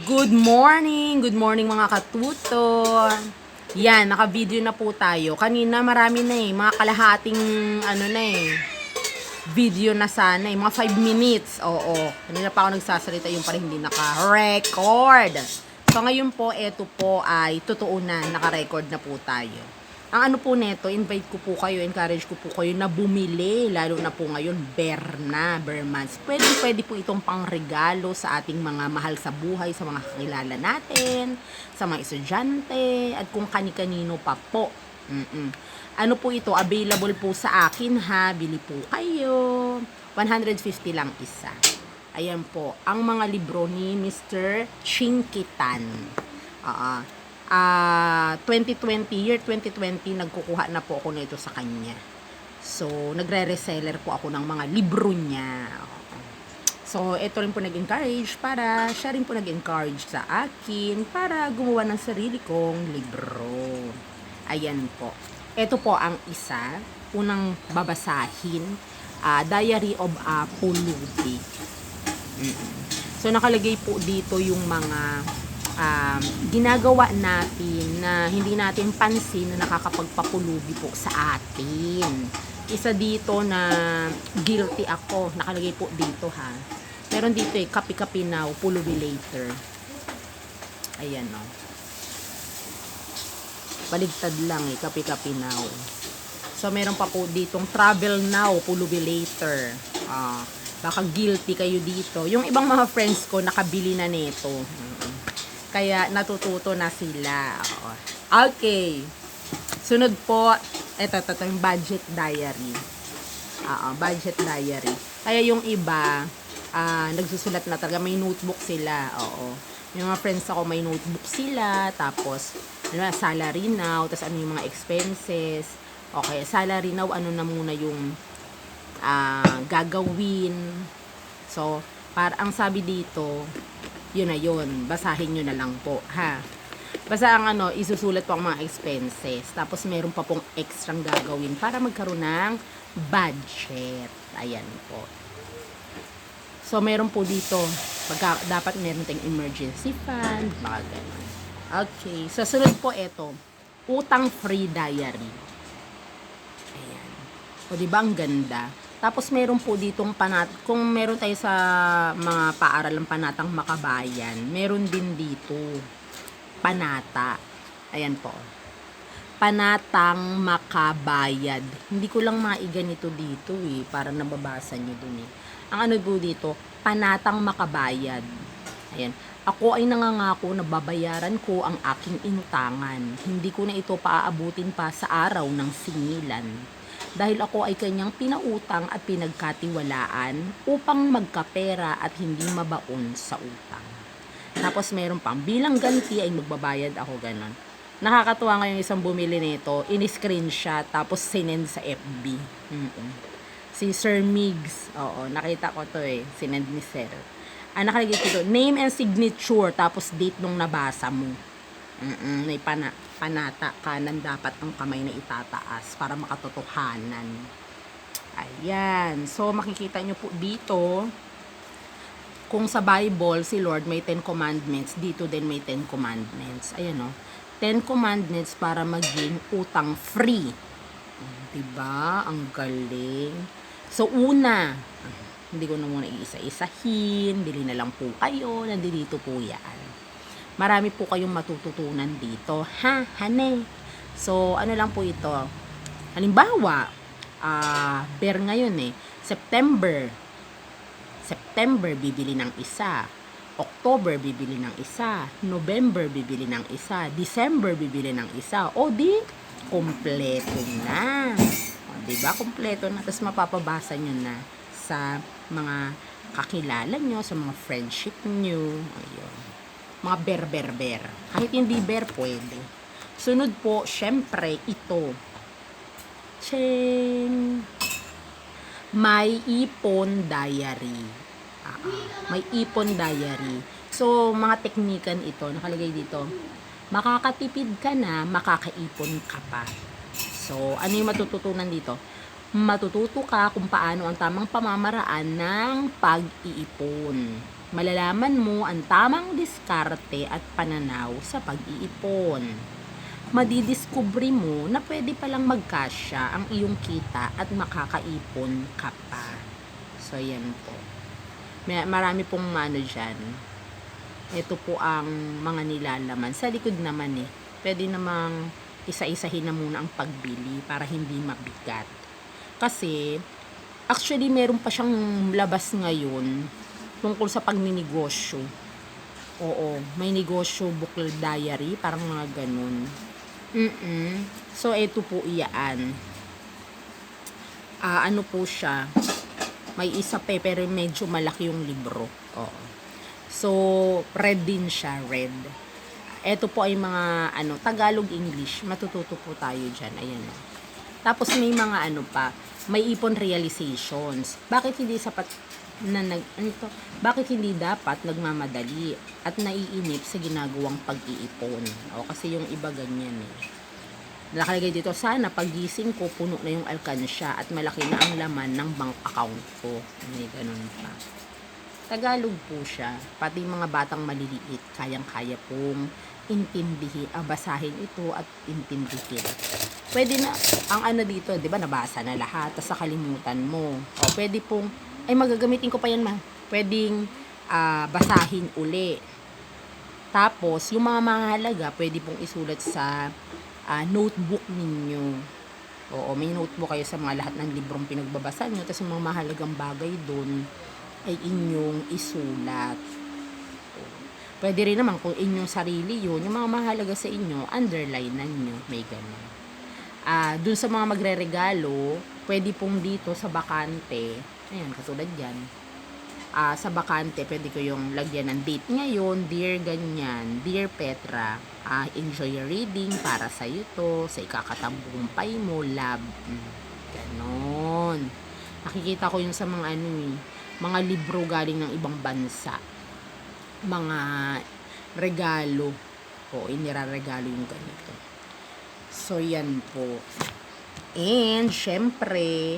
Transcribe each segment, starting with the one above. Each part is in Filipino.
Good morning mga katuto. Yan, naka-video na po tayo. Kanina marami na mga kalahating video na sana mga 5 minutes. Oo, kanina pa ako nagsasalita yung pala hindi naka-record. So ngayon po, eto po ay totoo na, naka-record na po tayo. Ang ano po neto, invite ko po kayo, encourage ko po kayo na bumili, lalo na po ngayon, bear months. Pwede po itong pangregalo sa ating mga mahal sa buhay, sa mga kakilala natin, sa mga estudyante, at kung kani-kanino pa po. Ano po ito, available po sa akin ha, bili po kayo. 150 lang isa. Ayan po, ang mga libro ni Mr. Chinkitan. 2020, 2020, nagkukuha na po ako nito sa kanya. So, nagre-reseller po ako ng mga libro niya. So, ito rin po nag-encourage para siya rin po nag-encourage sa akin para gumawa ng sarili kong libro. Ayan po. Ito po ang isa, unang babasahin, Diary of a Pulubi. So, nakalagay po dito yung mga ginagawa natin na hindi natin pansin na nakakapagpapulubi po sa atin. Isa dito na guilty ako, nakalagay po dito ha. Meron dito kapi-kapi now, pulubi later. Ayan o. Baligtad lang kapi-kapi now. So meron pa po ditong travel now, pulubi later. Baka guilty kayo dito. Yung ibang mga friends ko nakabili na nito. Kaya natututo na sila. Okay. Sunod po, ito yung budget diary. Budget diary. Kaya yung iba, nagsusulat na talaga, may notebook sila. Yung mga friends ako, may notebook sila. Tapos, salary now, tapos ano yung mga expenses. Okay, salary now, ano na muna yung gagawin. So, ang sabi dito, yun na yun. Basahin nyo na lang po, ha? Basta ang isusulat po ang mga expenses. Tapos meron pa pong extrang gagawin para magkaroon ng budget. Ayan po. So, meron po dito, dapat meron tayong emergency fund, mga ganun. Okay. So, sunod po ito, utang-free diary. Ayan. O, diba ang ganda? Tapos meron po ditong kung meron tayo sa mga paaralang panatang makabayan, meron din dito panata. Ayan po. Panatang makabayad. Hindi ko lang maiganito dito para nababasa nyo dun Ang ano po dito, panatang makabayad. Ayan. Ako ay nangangako na babayaran ko ang aking inutangan. Hindi ko na ito paaabutin pa sa araw ng singilan. Dahil ako ay kanyang pinautang at pinagkatiwalaan upang magkapera at hindi mabaon sa utang. Tapos meron pang, bilang ganti ay magbabayad ako, ganon. Nakakatuwa ngayon isang bumili nito, in-screenshot, tapos sinend sa FB. Si Sir Migs, nakita ko to sinend ni Sir. Nakalagay dito, name and signature, tapos date nung nabasa mo. May panata, kanan dapat ang kamay na itataas para makatotohanan. Ayan. So, makikita nyo po dito, kung sa Bible, si Lord may 10 commandments, dito din may 10 commandments. Ayan 10 commandments para maging utang free. Diba? Ang galing. So, una, hindi ko na muna iisa-isahin, bili na lang po kayo, nandito po yan. Marami po kayong matututunan dito. Hane? So, ano lang po ito. Halimbawa, bear ngayon September, bibili ng isa. October, bibili ng isa. November, bibili ng isa. December, bibili ng isa. O di, kompleto na. Diba? Kompleto na. Tapos mapapabasa nyo na sa mga kakilala nyo, sa mga friendship nyo. Ayun. Mga bear. Kahit hindi bear, pwede. Sunod po, syempre, ito. Cheng! May ipon diary. May ipon diary. So, mga teknikan ito, nakalagay dito. Makakatipid ka na, makakaipon ka pa. So, ano yung matututunan dito? Matututo ka kung paano ang tamang pamamaraan ng pag-iipon. Malalaman mo ang tamang diskarte at pananaw sa pag-iipon. Madidiskubre mo na pwede palang magkasya ang iyong kita at makakaipon ka pa. So, yan po. Marami pong dyan. Ito po ang mga nilalaman. Sa likod naman pwede namang isa-isahin na muna ang pagbili para hindi mabigat. Kasi, actually, meron pa siyang labas ngayon tungkol sa pagninegosyo. Oo, may negosyo booklet diary, parang mga ganun. So, ito po iyaan. Ano po siya? May isa pero medyo malaki yung libro. Oo. So, red din siya, red. Ito po ay mga Tagalog English. Matututo po tayo diyan. Ayan. Tapos may mga may ipon realizations. Bakit hindi sapat bakit hindi dapat nagmamadali at naiinip sa ginagawang pag-iipon? Kasi yung iba ganyan Nakalagay dito, sana pagising ko puno na yung alkansya at malaki na ang laman ng bank account ko. May ganun pa. Tagalog po siya. Pati mga batang maliliit, kayang-kaya pong intindihin, basahin ito at intindihin. Pwede na, ang dito, di ba, nabasa na lahat, tapos nakalimutan mo. Pwede pong, magagamitin ko pa yan pwedeng basahin uli. Tapos, yung mga mahalaga, pwede pong isulat sa notebook ninyo. May notebook kayo sa mga lahat ng librong pinagbabasa nyo, tapos yung mga mahalagang bagay doon ay inyong isulat. Pwede rin naman kung inyong sarili yun, yung mga mahalaga sa inyo, underline na nyo, may ganun. Dun sa mga magre-regalo, pwede pong dito sa bakante, ayan, katulad yan. Sa bakante, pwede ko yung lagyan ng date ngayon, dear ganyan, dear Petra, enjoy your reading, para sa iyo to, sa ikakatabumpay mo, love. Ganon. Nakikita ko yun sa mga mga libro galing ng ibang bansa. Mga regalo. Iniraregalo yung ganito. So, yan po. And, syempre,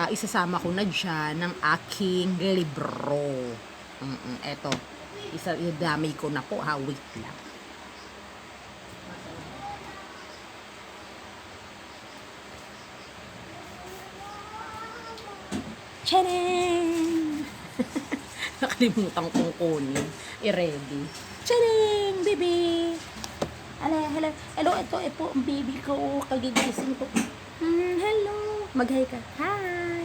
isasama ko na dyan ng aking libro. Eto. Idamay ko na po, wait lang. Tcharing! Nakalimutan kong kunin. I-ready. Tcharing, baby! Hello, ito po ang baby ko. Kagigising ko. Hello. Mag-hi ka. Hi.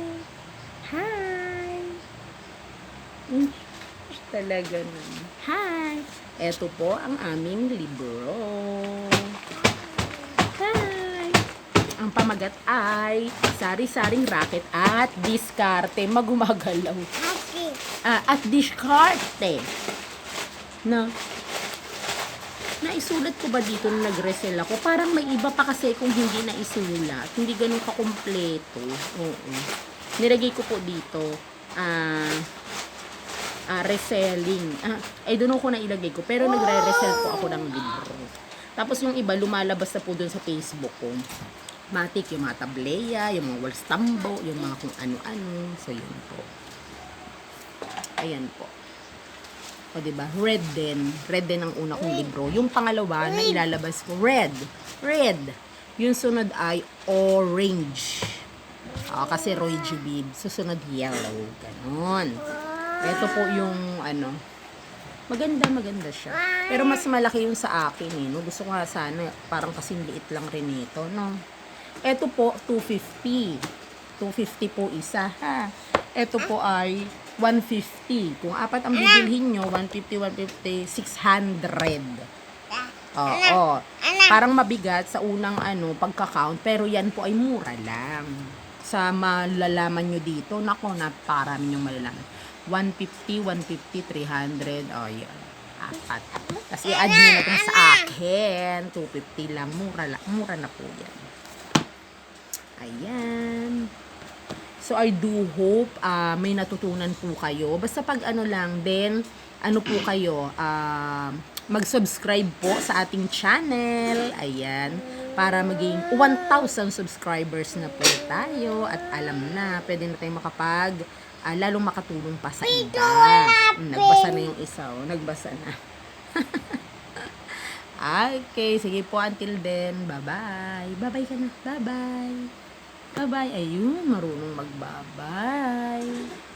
Talaga naman. Hi. Ito po ang aming libro. Hi. Ang pamagat ay sari-saring racket at diskarte. Magumagalaw. At diskarte. Naisulat ko ba dito nung nag-resell ako? Parang may iba pa kasi kung hindi naisulat. Hindi ganun kakumpleto. Oo. Nilagay ko po dito. Reselling. I don't know kung nailagay ko. Pero nagre-resell po ako ng libro. Tapos yung iba, lumalabas na po dun sa Facebook ko. Matik, yung mga tableya, yung mga walls tambo, yung mga kung ano-ano. So, yun po. Ayan po. Diba? Red din ang una kong libro. Yung pangalawa na ilalabas ko, red. Yung sunod ay orange. Kasi Roy G. Bibb. Susunod yellow. Ganon. Ito po yung maganda siya. Pero mas malaki yung sa akin no? Gusto ko nga sana, parang kasing liit lang rin ito, no? Ito po, 250. 250 po isa, ha? Ito po ay 150. Kung apat ang bibilhin nyo, 150, 600. Parang mabigat sa unang pagka-count, pero yan po ay mura lang. Sa malalaman nyo dito, naparami nyo malalaman. 150, 300, yan. Apat. Tapos i-add nyo na ito sa akin. 250 lang. Mura na po yan. Ayan. So, I do hope may natutunan po kayo. Basta pag lang din, po kayo, mag-subscribe po sa ating channel. Ayan. Para maging 1,000 subscribers na po tayo. At alam na, pwede na tayong lalong makatulong pa sa iba. Nagbasa na yung isa, oh. Nagbasa na. Okay, sige po, until then, bye-bye. Bye-bye ka na, bye-bye. Bye-bye. Ayun, marunong mag-bye-bye.